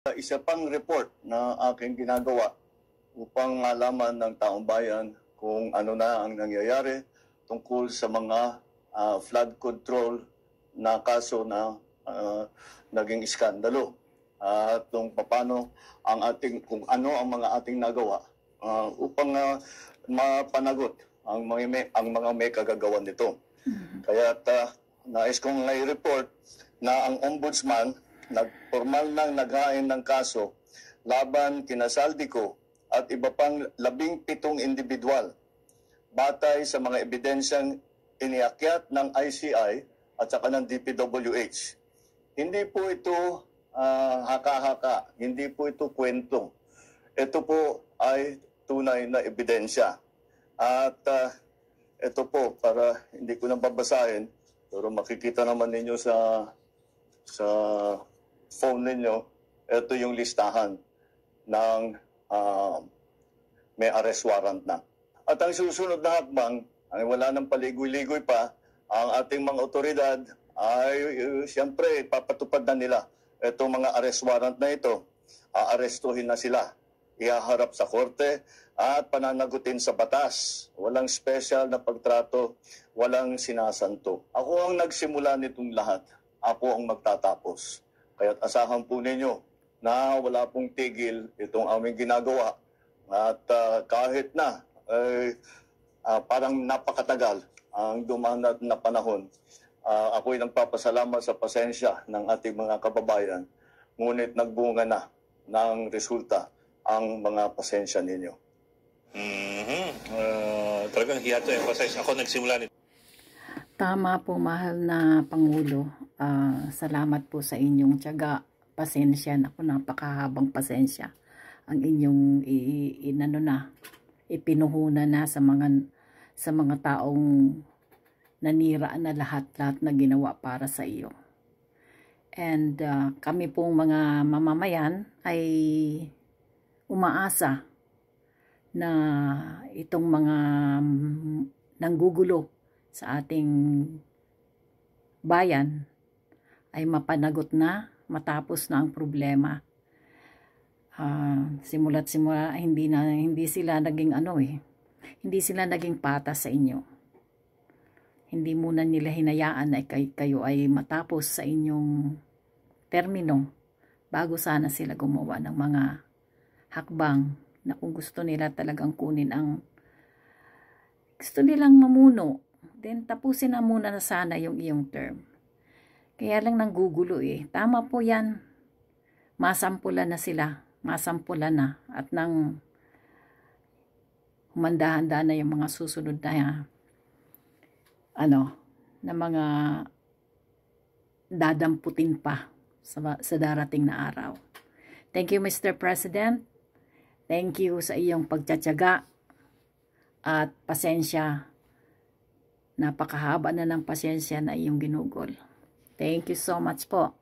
Isa pang report na aking ginagawa upang malaman ng taong bayan kung ano na ang nangyayari tungkol sa mga flood control na kaso na naging iskandalo. At kung paano kung ano ang mga ating nagawa upang mapanagot ang mga may kagagawan nito. Kaya nais kong i-report na ang ombudsman formal nang naghain ng kaso laban kina Saldico at iba pang 17 individual batay sa mga ebidensyang iniakyat ng ICI at saka ng DPWH. Hindi po ito haka-haka, hindi po ito kwento. Ito po ay tunay na ebidensya. At ito po, para hindi ko nang babasahin, pero makikita naman ninyo sa phone ninyo, ito yung listahan ng may arrest warrant na. At ang susunod na hakbang, ay wala nang paligoy-ligoy pa, ang ating mga otoridad ay siyempre papatupad na nila itong mga arrest warrant na ito. Aarestuhin na sila, ihaharap sa korte at pananagutin sa batas. Walang special na pagtrato, walang sinasanto. Ako ang nagsimula nitong lahat. Ako ang magtatapos. Kaya't asahan po ninyo na wala pong tigil itong aming ginagawa. At kahit na parang napakatagal ang dumaan na panahon, ako'y nagpapasalamat sa pasensya ng ating mga kababayan. Ngunit nagbunga na ng resulta ang mga pasensya ninyo. Talagang he had to emphasize. Ako nagsimula nito. Tama po, mahal na Pangulo. Salamat po sa inyong tiyaga, pasensya. Naku, napakahabang pasensya ang inyong ipinuhunan na sa mga taong nanira na lahat na ginawa para sa iyo. And kami pong mga mamamayan ay umaasa na itong mga nanggugulo sa ating bayan ay mapanagot na, matapos na ang problema. Simula't simula hindi sila naging hindi sila naging patas sa inyo. Hindi muna nila hinayaan na kayo ay matapos sa inyong termino bago sana sila gumawa ng mga hakbang na kung gusto nila talagang kunin gusto nilang mamuno, then tapusin na muna na sana yung iyong term. Kaya lang nanggugulo Tama po yan. Masampulan na sila. Masampulan na. At nang humanda-handa na yung mga susunod na na mga dadamputin pa sa darating na araw. Thank you, Mr. President. Thank you sa iyong pagtsatsaga at pasensya. Napakahaba na ng pasensya na iyong ginugol. Thank you so much po.